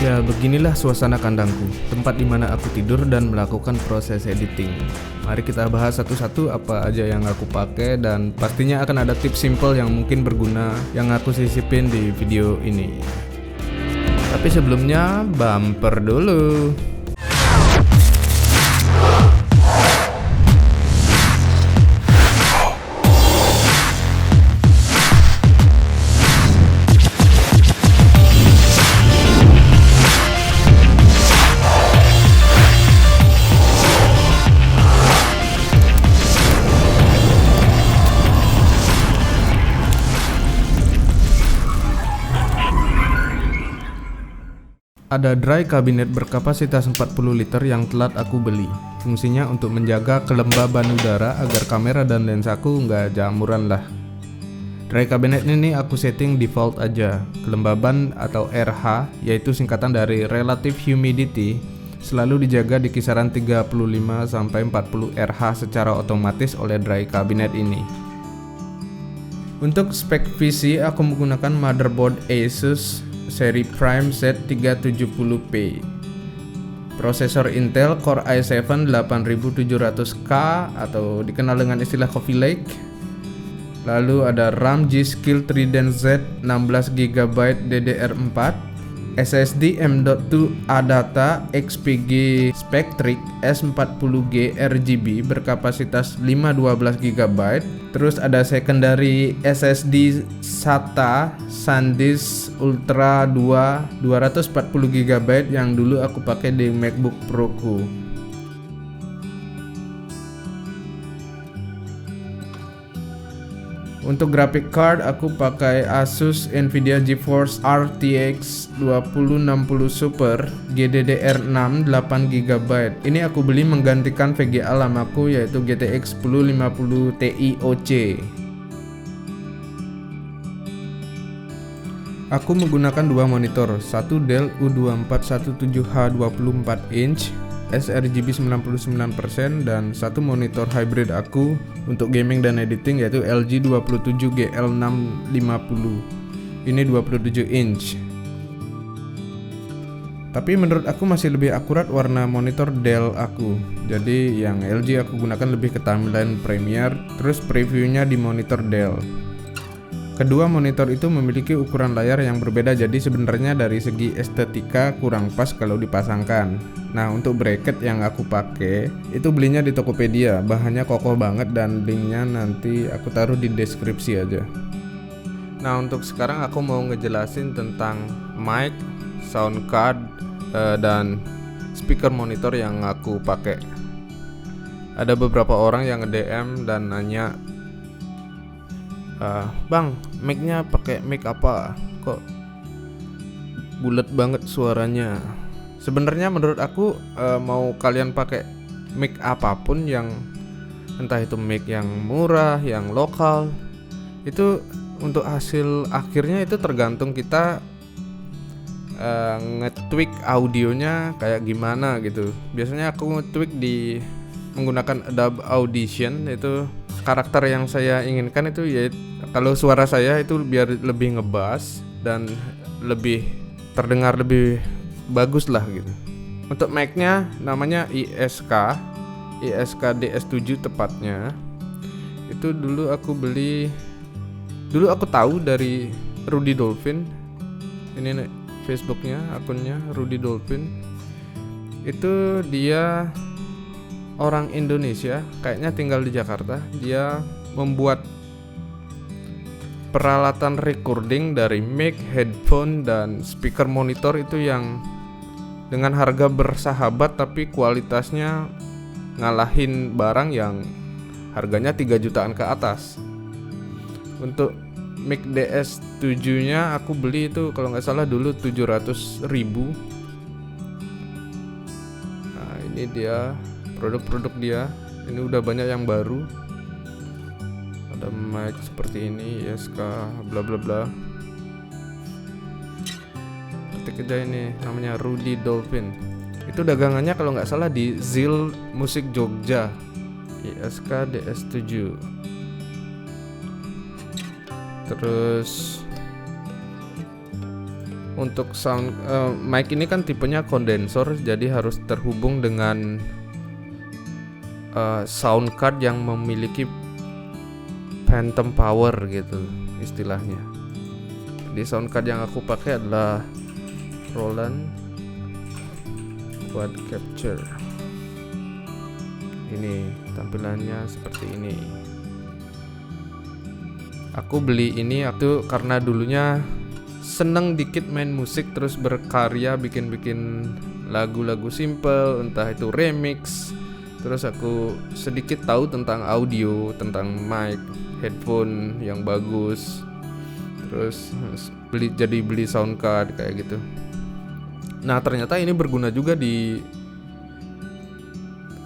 Ya, beginilah suasana kandangku, tempat di mana aku tidur dan melakukan proses editing. Mari kita bahas satu-satu apa aja yang aku pakai, dan pastinya akan ada tips simple yang mungkin berguna yang aku sisipin di video ini. Tapi sebelumnya, bumper dulu. Ada dry cabinet berkapasitas 40 liter yang telat aku beli. Fungsinya untuk menjaga kelembaban udara agar kamera dan lensaku nggak jamuran lah. Dry cabinet ini aku setting default aja. Kelembaban atau RH, yaitu singkatan dari relative humidity, selalu dijaga di kisaran 35-40 RH secara otomatis oleh dry cabinet ini. Untuk spek PC, aku menggunakan motherboard Asus seri Prime Z370P, prosesor Intel Core i7 8700K atau dikenal dengan istilah Coffee Lake. Lalu ada RAM G-Skill Trident Z 16GB DDR4, SSD M.2 ADATA XPG Spectric S40G RGB berkapasitas 512GB. Terus ada secondary SSD SATA SanDisk Ultra 2 240GB yang dulu aku pakai di MacBook Pro ku. Untuk graphic card aku pakai Asus Nvidia GeForce RTX 2060 Super GDDR6 8GB. Ini aku beli menggantikan VGA lamaku yaitu GTX 1050 Ti OC. Aku menggunakan dua monitor, satu Dell U2417H 24 inch sRGB 99% dan satu monitor hybrid aku untuk gaming dan editing yaitu LG 27GL650. Ini 27 inch. Tapi menurut aku masih lebih akurat warna monitor Dell aku. Jadi yang LG aku gunakan lebih ke timeline Premiere, terus previewnya di monitor Dell. Kedua monitor itu memiliki ukuran layar yang berbeda, jadi sebenarnya dari segi estetika kurang pas kalau dipasangkan. Nah, untuk bracket yang aku pakai itu belinya di Tokopedia, bahannya kokoh banget dan linknya nanti aku taruh di deskripsi aja. Nah, untuk sekarang aku mau ngejelasin tentang mic, sound card, dan speaker monitor yang aku pakai. Ada beberapa orang yang nge-DM dan nanya, Bang, mic-nya pakai mic apa? Kok bulat banget suaranya? Sebenarnya menurut aku mau kalian pakai mic apapun, yang entah itu mic yang murah, yang lokal, itu untuk hasil akhirnya itu tergantung kita nge-tweak audionya kayak gimana gitu. Biasanya aku nge-tweak di menggunakan Adobe Audition. Itu karakter yang saya inginkan itu ya, kalau suara saya itu biar lebih ngebass dan lebih terdengar lebih bagus lah gitu. Untuk mic-nya namanya ISK DS7 tepatnya. Itu dulu aku tahu dari Rudy Dolphin. Ini nih Facebooknya, akunnya Rudy Dolphin. Itu dia orang Indonesia, kayaknya tinggal di Jakarta. Dia membuat peralatan recording dari mic, headphone, dan speaker monitor itu yang dengan harga bersahabat tapi kualitasnya ngalahin barang yang harganya 3 jutaan ke atas. Untuk mic DS7 nya aku beli itu kalau nggak salah dulu 700.000. Nah, ini dia produk-produk dia. Ini udah banyak yang baru. Ada mic seperti ini, ISK bla bla bla. Ketik aja ini, namanya Rudy Dolphin. Itu dagangannya kalau nggak salah di Zil Musik Jogja. ISK DS7. Terus Untuk sound mic ini kan tipenya kondensor, jadi harus terhubung dengan sound card yang memiliki phantom power gitu istilahnya. Di sound card yang aku pakai adalah Roland Quad Capture. Ini tampilannya seperti ini. Aku beli ini aku karena dulunya seneng dikit main musik, terus berkarya bikin lagu-lagu simple, entah itu remix. Terus aku sedikit tahu tentang audio, tentang mic, headphone yang bagus. Terus beli sound card kayak gitu. Nah, ternyata ini berguna juga di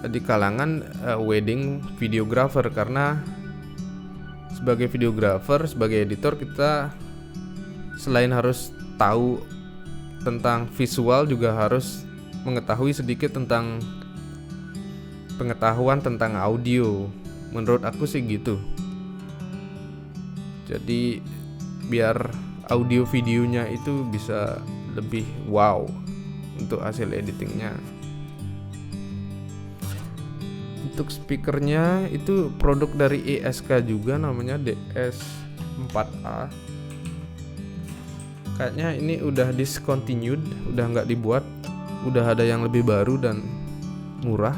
kalangan wedding videographer, karena sebagai videographer, sebagai editor, kita selain harus tahu tentang visual juga harus mengetahui sedikit tentang pengetahuan tentang audio. Menurut aku sih gitu. Jadi biar audio videonya itu bisa lebih wow untuk hasil editingnya. Untuk speakernya itu produk dari ESK juga, namanya DS4A. Kayaknya ini udah discontinued, udah nggak dibuat, udah ada yang lebih baru dan murah.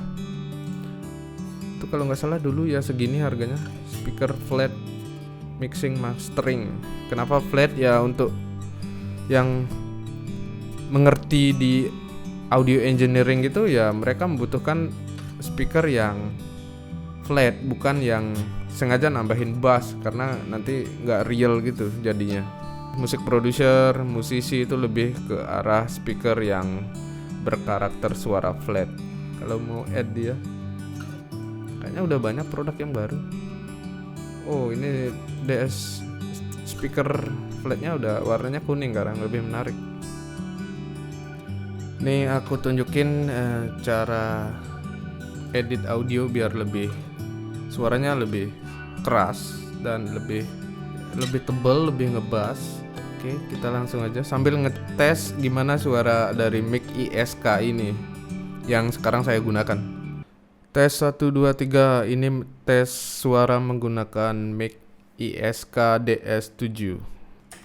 Itu kalau nggak salah dulu ya segini harganya. Speaker flat mixing mastering. Kenapa flat? Ya untuk yang mengerti di audio engineering gitu ya, mereka membutuhkan speaker yang flat, bukan yang sengaja nambahin bass, karena nanti nggak real gitu jadinya. Musik producer, musisi itu lebih ke arah speaker yang berkarakter suara flat. Kalau mau add dia, kayaknya udah banyak produk yang baru. Oh, ini DS speaker flatnya udah warnanya kuning sekarang, lebih menarik. Nih aku tunjukin cara edit audio biar lebih suaranya lebih keras dan lebih tebal, lebih ngebass. Oke, kita langsung aja sambil ngetes gimana suara dari mic ISK ini yang sekarang saya gunakan. Tes 1 2 3, ini tes suara menggunakan mic ISK DS7.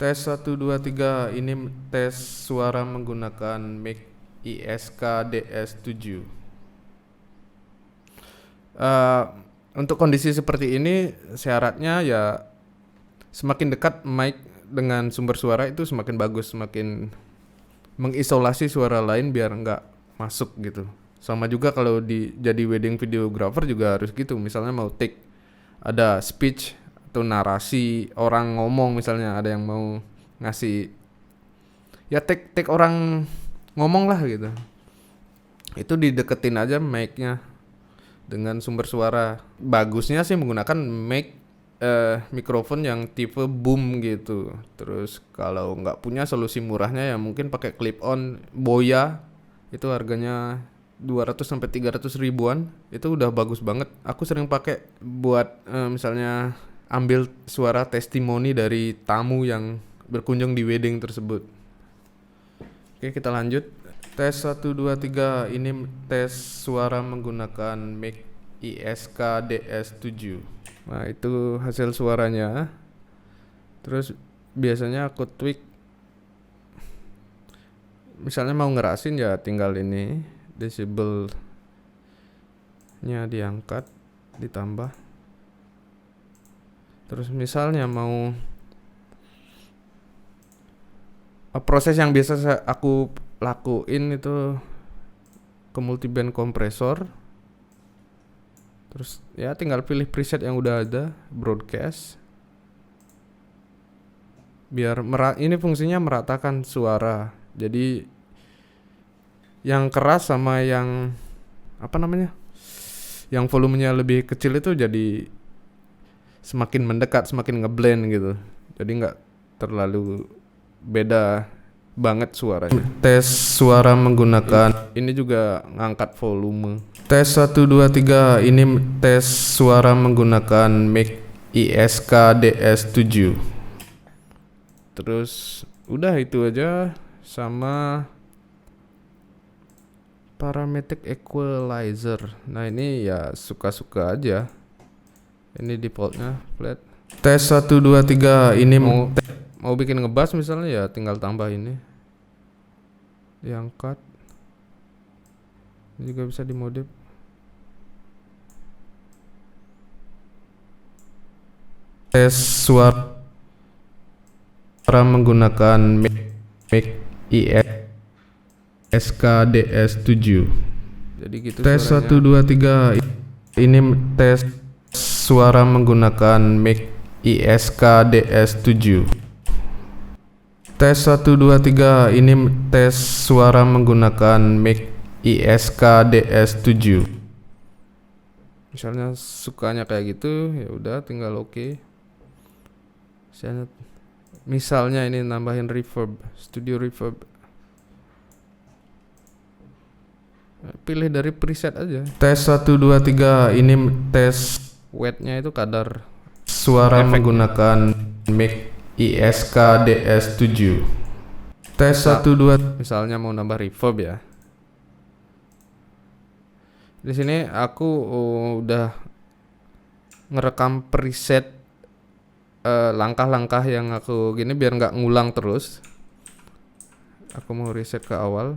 Tes 1 2 3, ini tes suara menggunakan mic ISK DS7. Untuk kondisi seperti ini syaratnya ya semakin dekat mic dengan sumber suara itu semakin bagus, semakin mengisolasi suara lain biar nggak masuk gitu. Sama juga kalau jadi wedding videographer juga harus gitu. Misalnya mau take ada speech atau narasi orang ngomong, misalnya ada yang mau ngasih ya take orang ngomong lah gitu, itu dideketin aja mic-nya dengan sumber suara. Bagusnya sih menggunakan mikrofon yang tipe boom gitu. Terus kalau nggak punya solusi murahnya ya mungkin pakai clip on Boya, itu harganya 200-300 ribuan. Itu udah bagus banget. Aku sering pakai buat misalnya ambil suara testimoni dari tamu yang berkunjung di wedding tersebut. Oke, kita lanjut. Tes 1 2 3, ini tes suara menggunakan mic ISK DS7. Nah, itu hasil suaranya. Terus biasanya aku tweak. Misalnya mau ngerasin ya tinggal ini decibel-nya diangkat, ditambah. Terus misalnya mau proses yang biasa aku lakuin itu ke multiband kompresor. Terus ya tinggal pilih preset yang udah ada, broadcast. Biar ini fungsinya meratakan suara. Jadi yang keras sama yang yang volumenya lebih kecil itu jadi semakin mendekat, semakin ngeblend gitu. Jadi nggak terlalu beda banget suaranya. Tes suara menggunakan ini juga ngangkat volume. Tes 1 2 3, ini tes suara menggunakan mic ISK DS7. Terus udah itu aja. sama parametric equalizer. Nah ini ya suka-suka aja. Ini defaultnya flat. Tes 1 2 3 ini mau bikin ngebas misalnya ya tinggal tambah ini. Diangkat. Ini juga bisa dimodif. Tes suara menggunakan mic SKDS7. Jadi gitu. Tes 1 2 3 ini tes suara menggunakan mic SKDS7. Tes 1 2 3 ini tes suara menggunakan mic SKDS7. Misalnya sukanya kayak gitu, ya udah tinggal oke. Misalnya ini nambahin reverb, studio reverb. Pilih dari preset aja. Tes 1 2 3 ini tes weight-nya itu kadar suara menggunakan mic SKDS7. Tes 1 2 misalnya mau nambah reverb ya. Di sini aku udah ngerekam preset langkah-langkah yang aku gini biar nggak ngulang terus. Aku mau reset ke awal.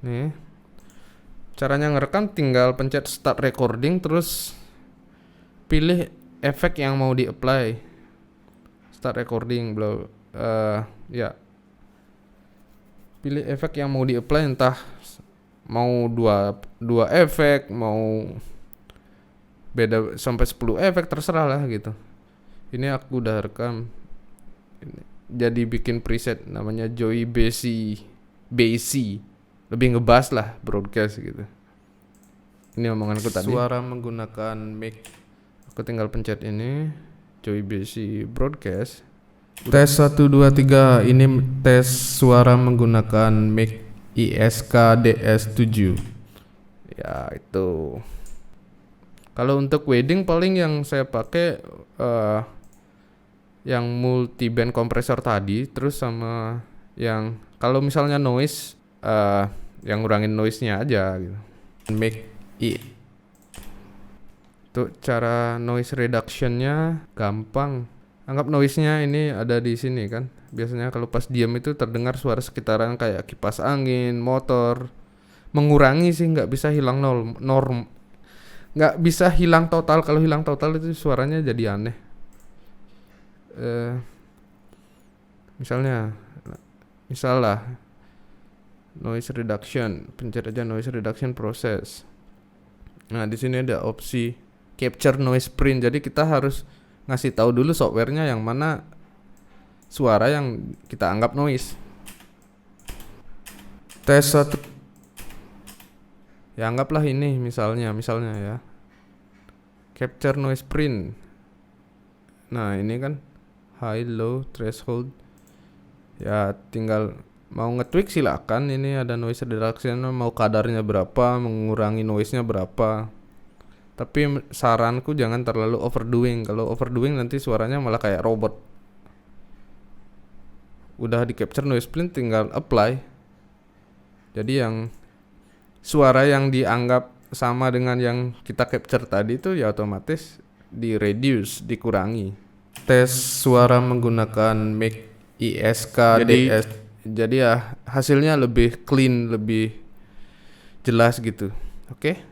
Nih. Caranya ngerekam tinggal pencet start recording terus pilih efek yang mau di-apply. Start recording ya. Pilih efek yang mau di-apply, entah mau dua efek, mau beda sampai 10 efek, terserah lah gitu. Ini aku udah rekam. Jadi bikin preset namanya Joey Bassy. Lebih ngebas lah, broadcast gitu. Ini omonganku tadi. Suara menggunakan mic. Aku tinggal pencet ini Joey Bassy broadcast. Tes 1 2 3 ini tes suara menggunakan mic SKDS7. Ya itu. Kalau untuk wedding paling yang saya pakai yang multi band kompresor tadi, terus sama yang kalau misalnya noise yang ngurangin noise-nya aja gitu. Mic Tuh cara noise reduction-nya gampang. Anggap noise-nya ini ada di sini kan. Biasanya kalau pas diam itu terdengar suara sekitaran kayak kipas angin, motor. Mengurangi sih, nggak bisa hilang nggak bisa hilang total. Kalau hilang total itu suaranya jadi aneh. Misal noise reduction, pencet aja noise reduction process. Nah di sini ada opsi capture noise print. Jadi kita harus ngasih tahu dulu softwarenya yang mana suara yang kita anggap noise. Tes 1. Ya anggaplah ini misalnya ya. Capture noise print. Nah, ini kan high low threshold. Ya tinggal mau nge-tweak silakan. Ini ada noise reduction, mau kadarnya berapa, mengurangi noise-nya berapa. Tapi saranku jangan terlalu overdoing. Kalau overdoing nanti suaranya malah kayak robot. Udah di capture noise print tinggal apply. Jadi yang suara yang dianggap sama dengan yang kita capture tadi itu ya otomatis di reduce, dikurangi. Tes suara menggunakan mic SKDS. Jadi ya hasilnya lebih clean, lebih jelas gitu. Oke?